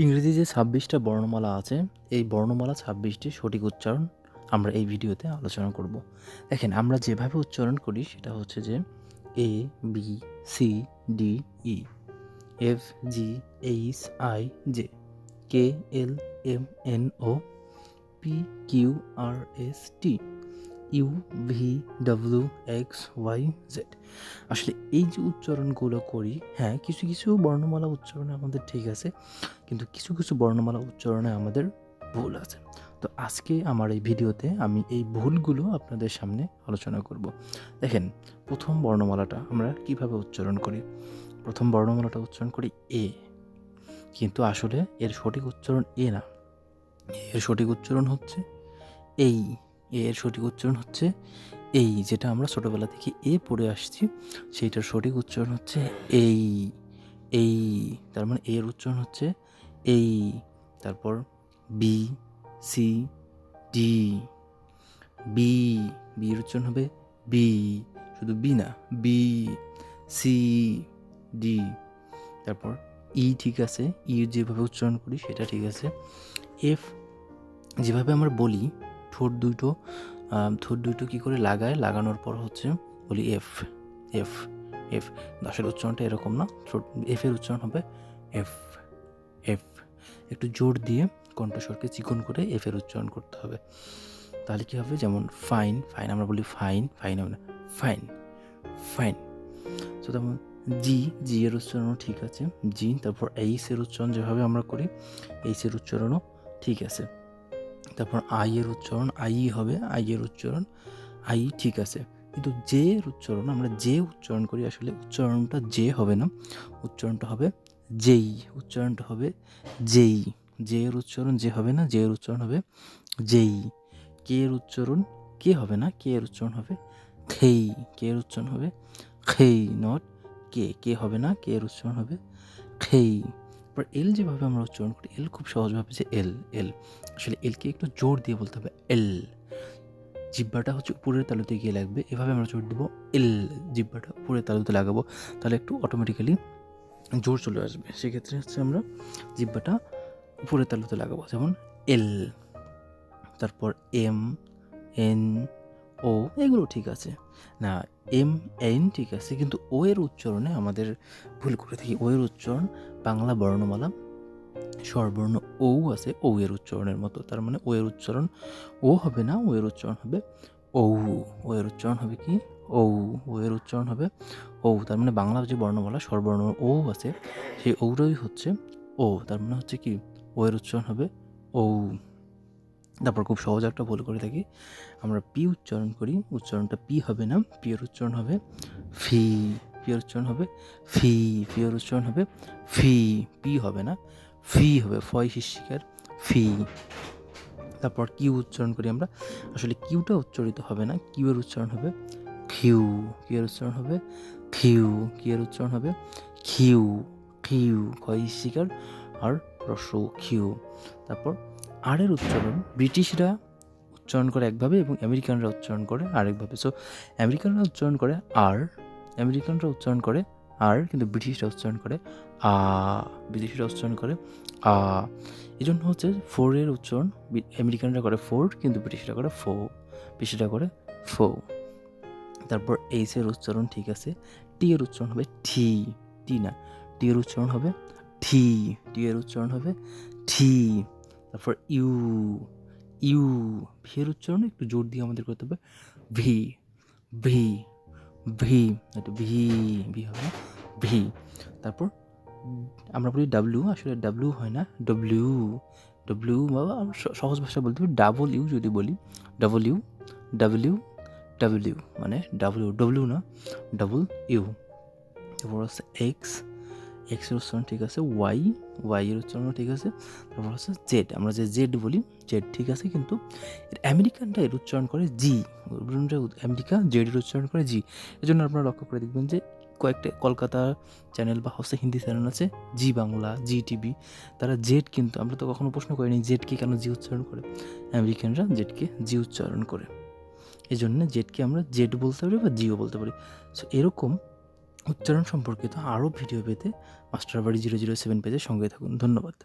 ইংরেজি যে ২৬টা বর্ণমালা আছে, এই বর্ণমালা ২৬টি সঠিক উচ্চারণ আমরা এই ভিডিওতে আলোচনা করব। দেখেন, আমরা যেভাবে উচ্চারণ করি সেটা হচ্ছে যে A, B, C, D, E, F, G, H, I, J, K, L, M, N, O, P, Q, R, S, T, U, V, W, X, Y, Z. আসলে এই যে উচ্চারণগুলো করি, হ্যাঁ, কিছু কিছু বর্ণমালা উচ্চারণে আমাদের ঠিক আছে, কিন্তু কিছু কিছু বর্ণমালা উচ্চারণে আমাদের ভুল আছে। তো আজকে আমার এই ভিডিওতে আমি এই ভুলগুলো আপনাদের সামনে আলোচনা করব। দেখেন, প্রথম বর্ণমালাটা আমরা কিভাবে উচ্চারণ করি। প্রথম বর্ণমালাটা উচ্চারণ করি এ, কিন্তু আসলে এর সঠিক উচ্চারণ এ না, এর সঠিক উচ্চারণ হচ্ছে এই। এর সঠিক উচ্চারণ হচ্ছে এই, যেটা আমরা ছোটবেলা থেকে এ পড়ে আসছি, সেইটার সঠিক উচ্চারণ হচ্ছে এই। এই, তার মানে এর উচ্চারণ হচ্ছে এই। তারপর B, C, D, B, B এর উচ্চারণ হবে বি, শুধু বি না, বি, সি, ডি। তারপর ই, ঠিক আছে, ই যেভাবে উচ্চারণ করি সেটা ঠিক আছে। এফ, যেভাবে আমরা বলি ঠোঁট দুটো কী করে লাগায়, লাগানোর পর হচ্ছে বলি এফ, এফ, এফ। আসলে উচ্চারণটা এরকম না, এফ এর উচ্চারণ হবে এফ, এফ। একটু জোর দিয়ে কণ্ঠস্বরকে চিকন করে এফ এর উচ্চারণ করতে হবে, তাহলে কী হবে, যেমন ফাইন, ফাইন আমরা বলি ফাইন, ফাইন হবে না, ফাইন, ফাইন। তো তেমন জি, জি এর উচ্চারণও ঠিক আছে, জি। তারপর এইচ এর উচ্চারণ যেভাবে আমরা করি, এইচ এর উচ্চারণও ঠিক আছে। তারপর আই এর উচ্চারণ আই হবে, আই এর উচ্চারণ আই ঠিক আছে। কিন্তু জে এর উচ্চারণ আমরা যে উচ্চারণ করি, আসলে উচ্চারণটা যে হবে না, উচ্চারণটা হবে যেই, উচ্চারণটা হবে যেই। জে এর উচ্চারণ যে হবে না, জে এর উচ্চারণ হবে যেই। কে এর উচ্চারণ কে হবে না, কে এর উচ্চারণ হবে খেই, কে এর উচ্চারণ হবে খেই, নট কে, কে হবে না, কে এর উচ্চারণ হবে খেই। এবার এল যেভাবে আমরা উচ্চারণ করি, এল খুব সহজভাবে যে এল, এল আসলে এলকে একটু জোর দিয়ে বলতে হবে এল। জিহ্বাটা হচ্ছে উপরের তালুতে গিয়ে লাগবে, এভাবে আমরা জোর দেবো এল, জিহ্বাটা উপরের তালুতে লাগাবো, তাহলে একটু অটোমেটিক্যালি জোর চলে আসবে। সেক্ষেত্রে হচ্ছে আমরা জিহ্বাটা উপরের তালুতে লাগাবো, যেমন এল। তারপর এম, এন, ও, এগুলো ঠিক আছে না, এম, এন ঠিক আছে, কিন্তু ও এর উচ্চারণে আমাদের ভুল করে থাকি। ও এর উচ্চারণ বাংলা বর্ণমালা স্বরবর্ণ ও আছে, ও এর উচ্চারণের মতো, তার মানে ও এর উচ্চারণ ও হবে না, ও এর উচ্চারণ হবে ও। ও এর উচ্চারণ হবে কি ও, ও এর উচ্চারণ হবে ও। তার মানে বাংলা যে বর্ণমালা স্বরবর্ণ ও আছে, সেই ঔটাই হচ্ছে ও, তার মানে হচ্ছে কি ও এর উচ্চারণ হবে ও। তারপর খুব সহজ একটা ভুল করে থাকি, আমরা পি উচ্চারণ করি, উচ্চারণটা পি হবে না, পি এর উচ্চারণ হবে ফি, পি এর উচ্চারণ হবে ফি, পি এর উচ্চারণ হবে ফি, পি হবে না, ফি হবে, ফয় শিষ্যিকার ফি। তারপর কিউ উচ্চারণ করি আমরা, আসলে কিউটা উচ্চারিত হবে না, কিউ এর উচ্চারণ হবে খিউ, কিউ এর উচ্চারণ হবে খিউ, কিউ এর উচ্চারণ হবে খিউ, খিউ, ক্ষয় শিকার আর রস্য খিউ। তারপর আর এর উচ্চারণ ব্রিটিশরা উচ্চারণ করে একভাবে এবং আমেরিকানরা উচ্চারণ করে আরেকভাবে। সো আমেরিকানরা উচ্চারণ করে আর, আমেরিকানরা উচ্চারণ করে আর, কিন্তু ব্রিটিশরা উচ্চারণ করে আ, ব্রিটিশরা উচ্চারণ করে আ। এই জন্য হচ্ছে ফোরের উচ্চারণ আমেরিকানরা করে ফোর, কিন্তু ব্রিটিশরা করে ফো, ব্রিটিশরা করে ফো। তারপর এইচ এর উচ্চারণ ঠিক আছে, টি এর উচ্চারণ হবে ঠি, টি না, টি এর উচ্চারণ হবে ঠি, টি এর উচ্চারণ হবে ঠি। তারপর ইউ, ইউ, ভি এর উচ্চারণ একটু জোর দিয়ে আমাদের করতে হবে ভি, ভি, ভি, একটু ভি, ভি হবে ভি। তারপর আমরা বলি ডাব্লিউ, আসলে ডাব্লিউ হয় না, ডব্লিউ, ডব্লিউ বাবা আমরা সহজ ভাষা বলতে পারি ডাবল ইউ, যদি বলি ডব্লিউ, ডাব্লিউ, ডাব্লিউ মানে ডাব্লিউ, ডব্লিউ না, ডাবল ইউ। তারপর হচ্ছে এক্স, এক্স এর উচ্চারণ ঠিক আছে, ওয়াই, ওয়াই এর উচ্চারণ ঠিক আছে। তারপর হচ্ছে জেড, আমরা যে জেড বলি জেড ঠিক আছে, কিন্তু আমেরিকানরা এর উচ্চারণ করে জি, আমেরিকা জেড এর উচ্চারণ করে জি। এই জন্য আপনারা লক্ষ্য করে দেখবেন যে কয়েকটা কলকাতা চ্যানেল বা হচ্ছে হিন্দি চ্যানেল আছে, জি বাংলা, জি টিভি, তারা জেড, কিন্তু আমরা তো কখনো প্রশ্ন করিনি জেডকে কেন জি উচ্চারণ করে, আমেরিকানরা জেডকে জি উচ্চারণ করে, এই জন্য জেডকে আমরা জেড বলতে পারি বা জিও বলতে পারি। সো এরকম উচ্চারণ সম্পর্কিত আরও ভিডিও পেতে মাস্টারবাড়ি 007 পেজের সঙ্গে থাকুন। ধন্যবাদ।